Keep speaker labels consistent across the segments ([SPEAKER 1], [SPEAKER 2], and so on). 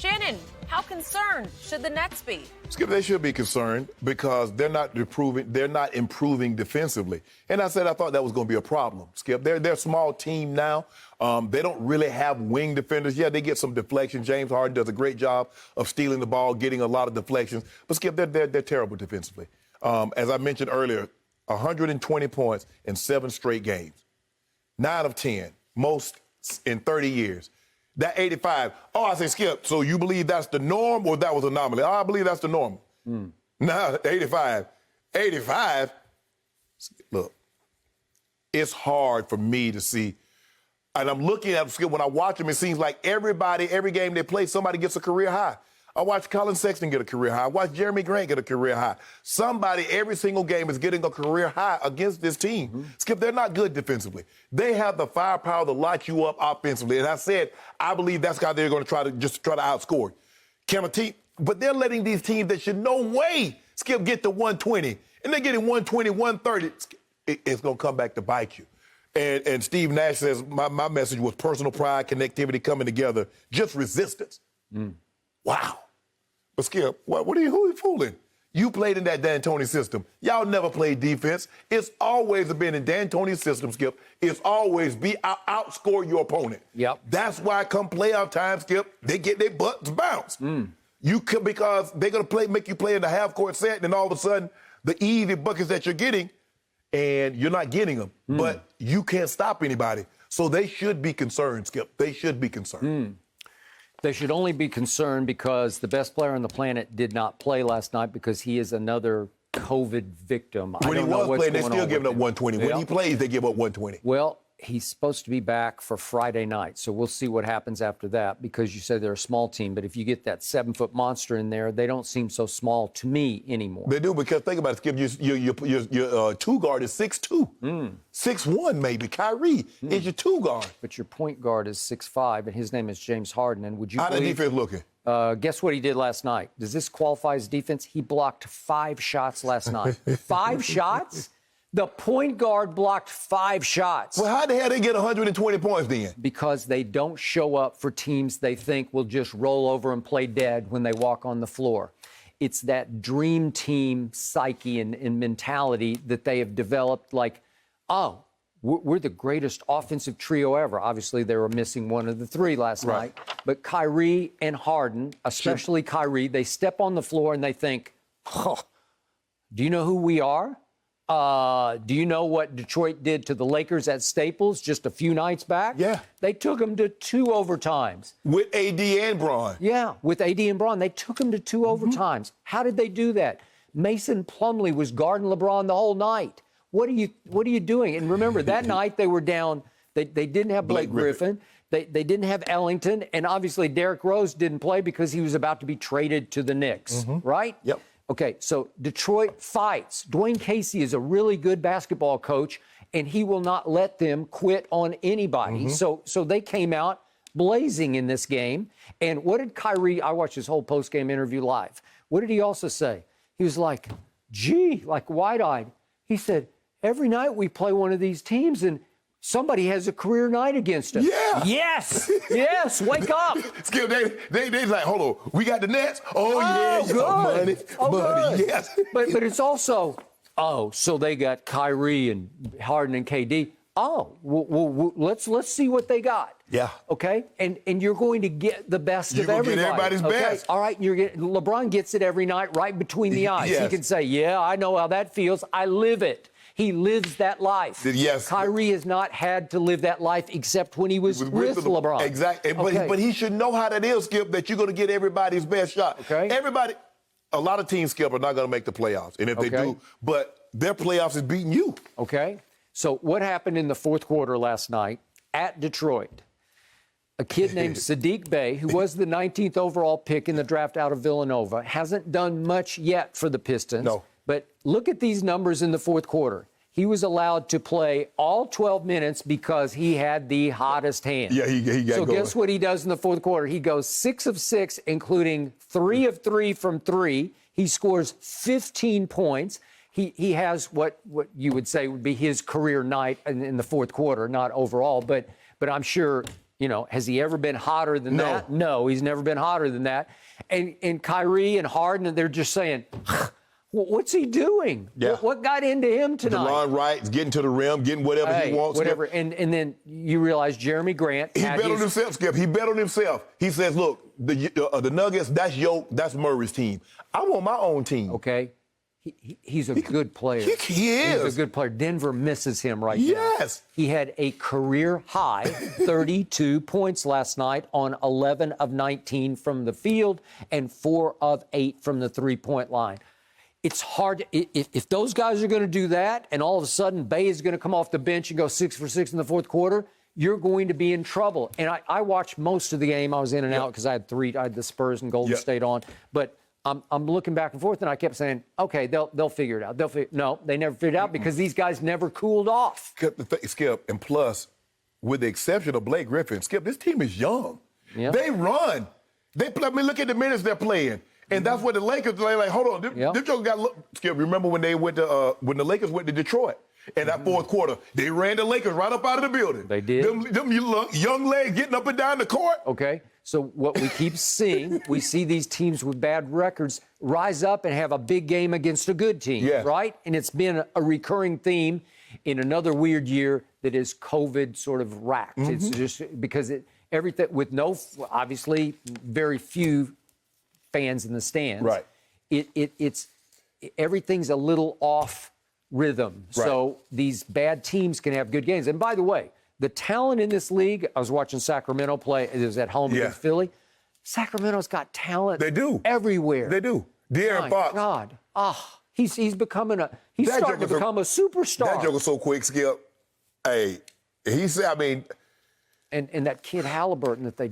[SPEAKER 1] Shannon, how concerned should the Nets be?
[SPEAKER 2] Skip, they should be concerned because they're not improving defensively. And I thought that was going to be a problem, Skip. They're a small team now. They don't really have wing defenders. Yeah, they get some deflections. James Harden does a great job of stealing the ball, getting a lot of deflections. But, Skip, they're terrible defensively. As I mentioned earlier, 120 points in 7 straight games. 9 of 10, most in 30 years. That 85, I say, Skip, so you believe that's the norm or that was an anomaly? I believe that's the norm. Now, 85. 85, look, it's hard for me to see. And I'm looking at Skip, when I watch them, it seems like every game they play, somebody gets a career high. I watched Colin Sexton get a career high. I watched Jeremy Grant get a career high. Somebody every single game is getting a career high against this team. Skip, they're not good defensively. They have the firepower to lock you up offensively. And I said, I believe that's how they're going to try to outscore. But they're letting these teams that should no way, Skip, get to 120. And they're getting 120, 130. It's going to come back to bite you. And Steve Nash says, my message was personal pride, connectivity coming together, just resistance. Wow. But Skip, who are you fooling? You played in that D'Antoni system. Y'all never played defense. It's always been in D'Antoni's system, Skip. It's always outscore your opponent.
[SPEAKER 3] Yep.
[SPEAKER 2] That's why come playoff time, Skip, they get their butts bounced. Because they're gonna make you play in the half-court set, and then all of a sudden, the easy buckets that you're getting, and you're not getting them. But you can't stop anybody. So they should be concerned, Skip. They should be concerned.
[SPEAKER 3] They should only be concerned because the best player on the planet did not play last night because he is another COVID victim.
[SPEAKER 2] When he was playing, they're still giving up 120. When he plays, they give up 120.
[SPEAKER 3] Well, he's supposed to be back for Friday night, so we'll see what happens after that because you said they're a small team, but if you get that 7-foot monster in there, they don't seem so small to me anymore.
[SPEAKER 2] They do, because think about it, Skip, your two guard is 6'2", 6'1" maybe. Kyrie is your two guard.
[SPEAKER 3] But your point guard is 6'5", and his name is James Harden, and would you
[SPEAKER 2] How the defense looking?
[SPEAKER 3] Guess what he did last night? Does this qualify as defense? He blocked 5 shots last night. 5 shots? The point guard blocked 5 shots.
[SPEAKER 2] Well, how the hell they get 120 points then?
[SPEAKER 3] Because they don't show up for teams they think will just roll over and play dead when they walk on the floor. It's that dream team psyche and mentality that they have developed, like, we're the greatest offensive trio ever. Obviously, they were missing one of the 3 last night. But Kyrie and Harden, especially Kyrie, they step on the floor and they think, do you know who we are? Do you know what Detroit did to the Lakers at Staples just a few nights back?
[SPEAKER 2] Yeah.
[SPEAKER 3] They took them to 2 overtimes.
[SPEAKER 2] With AD and Braun.
[SPEAKER 3] Yeah, with AD and Braun. They took them to 2 overtimes. How did they do that? Mason Plumlee was guarding LeBron the whole night. What are you doing? And remember, that night they were down. They didn't have Blake Griffin. They didn't have Ellington. And obviously Derrick Rose didn't play because he was about to be traded to the Knicks, right?
[SPEAKER 2] Yep.
[SPEAKER 3] Okay, so Detroit fights. Dwayne Casey is a really good basketball coach, and he will not let them quit on anybody. So they came out blazing in this game. And what did Kyrie, I watched his whole post-game interview live. What did he also say? He was like, gee, like wide-eyed. He said, every night we play one of these teams, and somebody has a career night against us.
[SPEAKER 2] Yeah.
[SPEAKER 3] Yes. Yes. Wake up.
[SPEAKER 2] Skip, they like, hold on. We got the Nets.
[SPEAKER 3] Good.
[SPEAKER 2] Money. Yes.
[SPEAKER 3] But it's also, so they got Kyrie and Harden and KD. Let's see what they got.
[SPEAKER 2] Yeah.
[SPEAKER 3] Okay. And you're going to get the best of everybody.
[SPEAKER 2] Get everybody's best.
[SPEAKER 3] All right. LeBron gets it every night, right between the eyes.
[SPEAKER 2] Yes.
[SPEAKER 3] He can say, "Yeah, I know how that feels. I live it." He lives that life.
[SPEAKER 2] Yes.
[SPEAKER 3] Kyrie has not had to live that life except when he was with LeBron.
[SPEAKER 2] Exactly. But he should know how that is, Skip, that you're going to get everybody's best shot.
[SPEAKER 3] Okay.
[SPEAKER 2] A lot of teams, Skip, are not going to make the playoffs. And if they do, but their playoffs is beating you.
[SPEAKER 3] Okay. So what happened in the fourth quarter last night at Detroit? A kid named Sadiq Bey, who was the 19th overall pick in the draft out of Villanova, hasn't done much yet for the Pistons.
[SPEAKER 2] No.
[SPEAKER 3] But look at these numbers in the fourth quarter. He was allowed to play all 12 minutes because he had the hottest hand.
[SPEAKER 2] Yeah, he got
[SPEAKER 3] So
[SPEAKER 2] going.
[SPEAKER 3] guess what he does in the fourth quarter? He goes 6 of 6, including 3 of 3 from 3. He scores 15 points. He has what you would say would be his career night in the fourth quarter, not overall, but I'm sure You know, has he ever been hotter than
[SPEAKER 2] No.
[SPEAKER 3] that? No, he's never been hotter than that. And Kyrie and Harden, they're just saying, what's he doing?
[SPEAKER 2] Yeah.
[SPEAKER 3] What got into him tonight?
[SPEAKER 2] DeLon Wright's getting to the rim, getting whatever he wants.
[SPEAKER 3] Whatever. And then you realize Jeremy Grant.
[SPEAKER 2] He bet on himself, Skip. He bet on himself. He says, look, the Nuggets, that's Murray's team. I want my own team.
[SPEAKER 3] Okay. He's a good player.
[SPEAKER 2] He is.
[SPEAKER 3] He's a good player. Denver misses him right now.
[SPEAKER 2] Yes.
[SPEAKER 3] He had a career high 32 points last night on 11 of 19 from the field and 4 of 8 from the three-point line. It's hard. If those guys are going to do that and all of a sudden Bay is going to come off the bench and go 6 for 6 in the fourth quarter, you're going to be in trouble. And I watched most of the game. I was in and out because I had the Spurs and Golden State on. But I'm looking back and forth, and I kept saying, okay, they'll figure it out. No, they never figured it out because these guys never cooled off.
[SPEAKER 2] Skip, and plus, with the exception of Blake Griffin, Skip, this team is young.
[SPEAKER 3] Yep.
[SPEAKER 2] They run. They play. I mean, look at the minutes they're playing. And that's what the Lakers like. Hold on, them jokers got. Skip, remember when they went to when the Lakers went to Detroit in that fourth quarter? They ran the Lakers right up out of the building.
[SPEAKER 3] They did.
[SPEAKER 2] Them young legs getting up and down the court.
[SPEAKER 3] Okay, so what we keep seeing, we see these teams with bad records rise up and have a big game against a good team, right? And it's been a recurring theme in another weird year that is COVID sort of racked. It's just because everything with obviously very few fans in the stands.
[SPEAKER 2] Right.
[SPEAKER 3] It's everything's a little off rhythm.
[SPEAKER 2] Right.
[SPEAKER 3] So these bad teams can have good games. And by the way, the talent in this league, I was watching Sacramento play. It was at home against Philly. Sacramento's got talent.
[SPEAKER 2] They do.
[SPEAKER 3] Everywhere.
[SPEAKER 2] They do. De'Aaron Fox.
[SPEAKER 3] God. He's becoming starting to become a superstar.
[SPEAKER 2] That joker's so quick, Skip. Hey,
[SPEAKER 3] And that kid Halliburton that they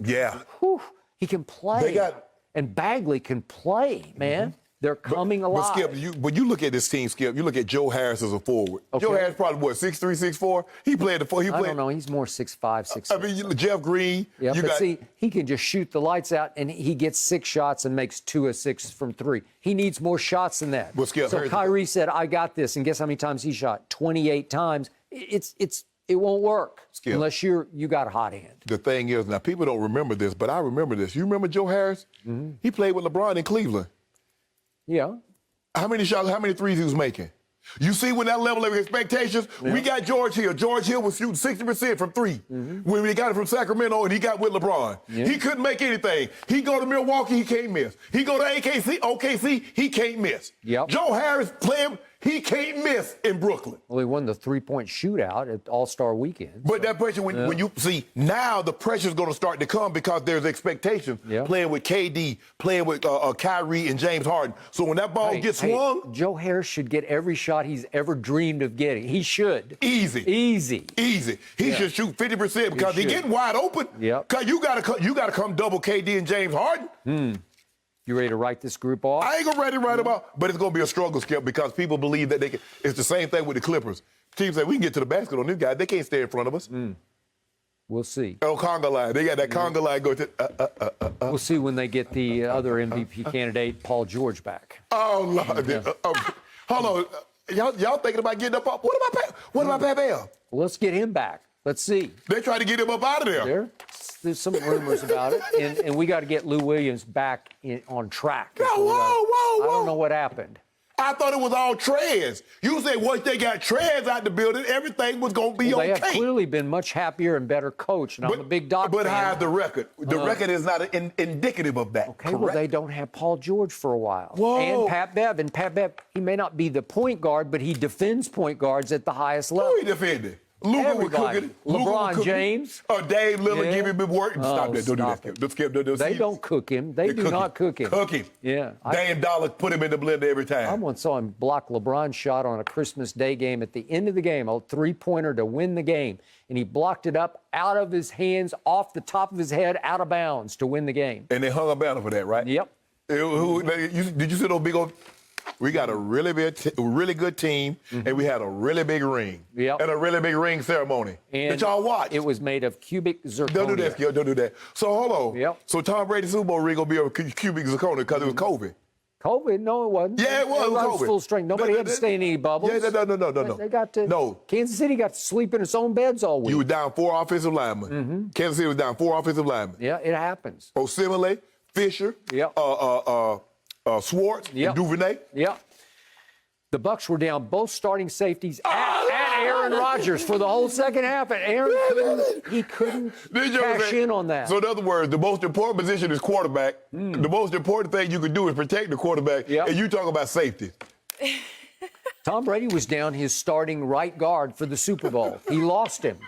[SPEAKER 2] whew,
[SPEAKER 3] he can play. And Bagley can play, man. They're coming alive.
[SPEAKER 2] But Skip, when you look at this team, Skip, you look at Joe Harris as a forward.
[SPEAKER 3] Okay.
[SPEAKER 2] Joe Harris probably, 6'3", 6'4"? He played the four.
[SPEAKER 3] I don't know. He's more 6'5", 6'6".
[SPEAKER 2] I mean, Jeff Green.
[SPEAKER 3] Yeah, see, he can just shoot the lights out, and he gets 6 shots and makes 2 of 6 from 3. He needs more shots than that.
[SPEAKER 2] Well, Skip,
[SPEAKER 3] so Kyrie said, I got this, and guess how many times he shot? 28 times. It won't work unless you got a hot hand.
[SPEAKER 2] The thing is, now people don't remember this, but I remember this. You remember Joe Harris? He played with LeBron in Cleveland.
[SPEAKER 3] Yeah.
[SPEAKER 2] How many shots, how many threes he was making? You see, when that level of expectations, we got George Hill. George Hill was shooting 60% from 3 when we got it from Sacramento and he got with LeBron. He couldn't make anything. He go to Milwaukee, he can't miss. He go to OKC, he can't miss. Joe Harris playing, he can't miss in Brooklyn.
[SPEAKER 3] Well, he won the 3-point shootout at All-Star Weekend.
[SPEAKER 2] But that pressure, when you see, now the pressure's going to start to come because there's expectations playing with KD, playing with Kyrie and James Harden. So when that ball gets swung.
[SPEAKER 3] Joe Harris should get every shot he's ever dreamed of getting. He should.
[SPEAKER 2] Easy. He should shoot 50% because he's getting wide open. Because you got to come double KD and James Harden.
[SPEAKER 3] You ready to write this group off?
[SPEAKER 2] I ain't gonna ready to write them off, but it's gonna be a struggle, Skip, because people believe that they can. It's the same thing with the Clippers. Teams say we can get to the basket on these guys. They can't stay in front of us.
[SPEAKER 3] We'll see.
[SPEAKER 2] Oh, conga line. They got that conga line go to.
[SPEAKER 3] We'll see when they get the other MVP candidate, Paul George, back.
[SPEAKER 2] Oh Lord. Hold on. Y'all thinking about getting up? What about Pat Bell?
[SPEAKER 3] Well, let's get him back. Let's see.
[SPEAKER 2] They trying to get him up out of there.
[SPEAKER 3] There's some rumors about it, and we got to get Lou Williams back on track.
[SPEAKER 2] Whoa.
[SPEAKER 3] I don't know what happened.
[SPEAKER 2] I thought it was all Trez. You say once they got Trez out the building, everything was going to be okay.
[SPEAKER 3] They have clearly been much happier and better coached, and I'm a big Doc fan.
[SPEAKER 2] But how's the record? The record is not indicative of that.
[SPEAKER 3] Okay, well, they don't have Paul George for a while.
[SPEAKER 2] Whoa.
[SPEAKER 3] And Pat Bev. And Pat Bev, he may not be the point guard, but he defends point guards at the highest level.
[SPEAKER 2] Who he defending? Luka was cooking.
[SPEAKER 3] LeBron James.
[SPEAKER 2] Dave Lillard give him big work. Stop that. Don't do that. Skip.
[SPEAKER 3] They don't cook him. They do not cook him.
[SPEAKER 2] Cook him.
[SPEAKER 3] Yeah.
[SPEAKER 2] Dame Dollar put him in the blender every time.
[SPEAKER 3] I once saw him block LeBron's shot on a Christmas Day game at the end of the game, a three-pointer to win the game. And he blocked it up out of his hands, off the top of his head, out of bounds to win the game.
[SPEAKER 2] And they hung a banner for that, right?
[SPEAKER 3] Yep.
[SPEAKER 2] Did you see those big old... We got a really good team, and we had a really big ring. And a really big ring ceremony that y'all watched.
[SPEAKER 3] It was made of cubic zirconia.
[SPEAKER 2] Don't do that, Skip. Don't do that. So, hold on. So, Tom Brady's Super Bowl ring going to be a cubic zirconia because it was COVID.
[SPEAKER 3] COVID? No, it wasn't.
[SPEAKER 2] Yeah, it was
[SPEAKER 3] Everybody
[SPEAKER 2] COVID.
[SPEAKER 3] full strength. Nobody had to stay in any bubbles.
[SPEAKER 2] Yeah, no.
[SPEAKER 3] They got to.
[SPEAKER 2] No.
[SPEAKER 3] Kansas City got to sleep in its own beds all week.
[SPEAKER 2] You were down 4 offensive linemen. Kansas City was down 4 offensive linemen.
[SPEAKER 3] Yeah, it happens.
[SPEAKER 2] Osimile, Fisher,
[SPEAKER 3] Yep.
[SPEAKER 2] Swartz,
[SPEAKER 3] Yep.
[SPEAKER 2] and Duvernay.
[SPEAKER 3] Yeah. The Bucks were down both starting safeties at Aaron Rodgers for the whole second half, and Aaron couldn't cash in on that.
[SPEAKER 2] So in other words, the most important position is quarterback. The most important thing you can do is protect the quarterback, and you talk about safety.
[SPEAKER 3] Tom Brady was down his starting right guard for the Super Bowl. He lost him.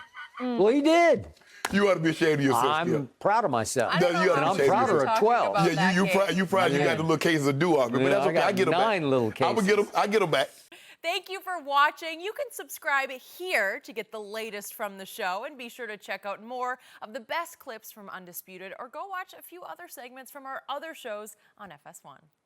[SPEAKER 3] Well, he did.
[SPEAKER 2] You ought to be ashamed of yourself.
[SPEAKER 3] I'm proud of myself.
[SPEAKER 1] I don't know
[SPEAKER 3] And
[SPEAKER 1] how
[SPEAKER 3] I'm
[SPEAKER 1] much
[SPEAKER 3] prouder
[SPEAKER 1] we're
[SPEAKER 3] at
[SPEAKER 1] talking
[SPEAKER 3] 12.
[SPEAKER 1] about
[SPEAKER 2] Yeah,
[SPEAKER 1] that
[SPEAKER 2] you
[SPEAKER 1] game.
[SPEAKER 2] proud you got the little cases of do off me, but that's okay. I get them back.
[SPEAKER 3] 9 little cases.
[SPEAKER 2] I get them back.
[SPEAKER 1] Thank you for watching. You can subscribe here to get the latest from the show, and be sure to check out more of the best clips from Undisputed, or go watch a few other segments from our other shows on FS1.